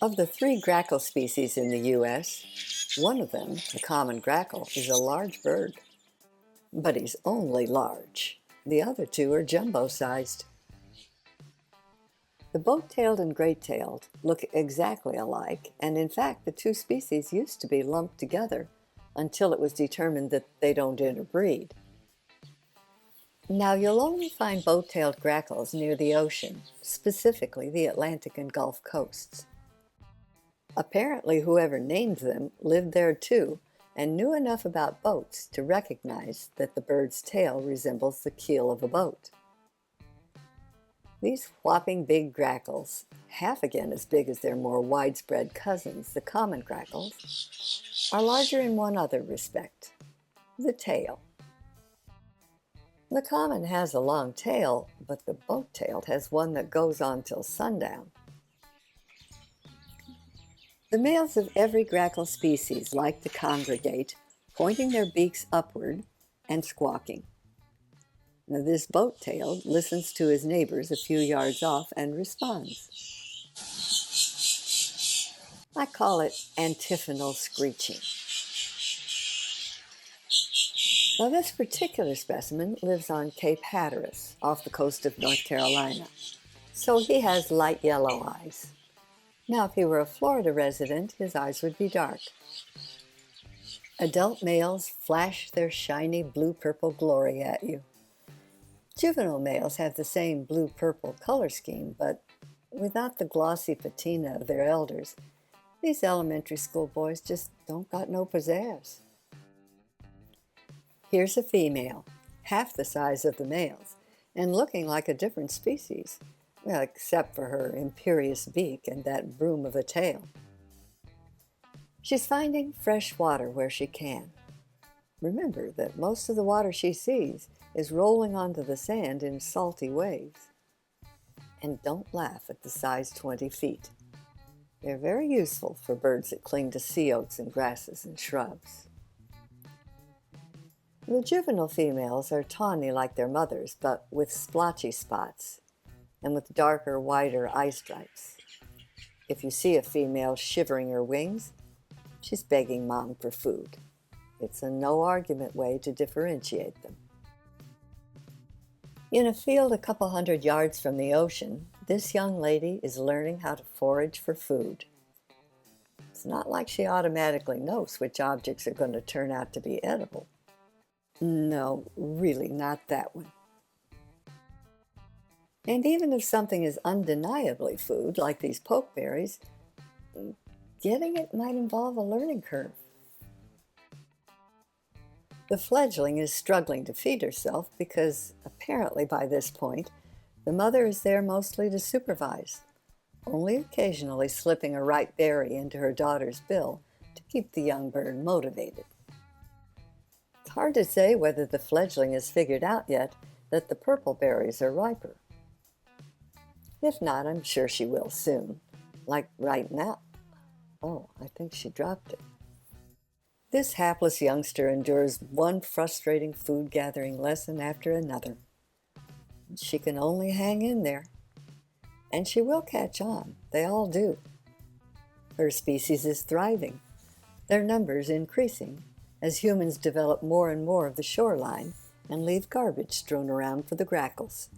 Of the three grackle species in the U.S., one of them, the common grackle, is a large bird. But he's only large. The other two are jumbo-sized. The boat-tailed and great-tailed look exactly alike, and in fact the two species used to be lumped together until it was determined that they don't interbreed. Now you'll only find boat-tailed grackles near the ocean, specifically the Atlantic and Gulf coasts. Apparently whoever named them lived there too and knew enough about boats to recognize that the bird's tail resembles the keel of a boat. These whopping big grackles, half again as big as their more widespread cousins, the common grackles, are larger in one other respect: the tail. The common has a long tail, but the boat-tailed has one that goes on till sundown. The males of every grackle species like to congregate, pointing their beaks upward and squawking. Now, this boat-tailed listens to his neighbors a few yards off and responds. I call it antiphonal screeching. Now, this particular specimen lives on Cape Hatteras, off the coast of North Carolina, so he has light yellow eyes. Now, if he were a Florida resident, his eyes would be dark. Adult males flash their shiny blue-purple glory at you. Juvenile males have the same blue-purple color scheme, but without the glossy patina of their elders, these elementary school boys just don't got no pizzazz. Here's a female, half the size of the males, and looking like a different species, well, except for her imperious beak and that broom of a tail. She's finding fresh water where she can. Remember that most of the water she sees is rolling onto the sand in salty waves. And don't laugh at the size 20 feet. They're very useful for birds that cling to sea oats and grasses and shrubs. The juvenile females are tawny like their mothers, but with splotchy spots and with darker, wider eye stripes. If you see a female shivering her wings, she's begging mom for food. It's a no-argument way to differentiate them. In a field a couple hundred yards from the ocean, this young lady is learning how to forage for food. It's not like she automatically knows which objects are going to turn out to be edible. No, really not that one. And even if something is undeniably food, like these pokeberries, getting it might involve a learning curve. The fledgling is struggling to feed herself because, apparently by this point, the mother is there mostly to supervise, only occasionally slipping a ripe berry into her daughter's bill to keep the young bird motivated. It's hard to say whether the fledgling has figured out yet that the purple berries are riper. If not, I'm sure she will soon, like right now. Oh, I think she dropped it. This hapless youngster endures one frustrating food-gathering lesson after another. She can only hang in there. And she will catch on. They all do. Her species is thriving, their numbers increasing, as humans develop more and more of the shoreline and leave garbage strewn around for the grackles.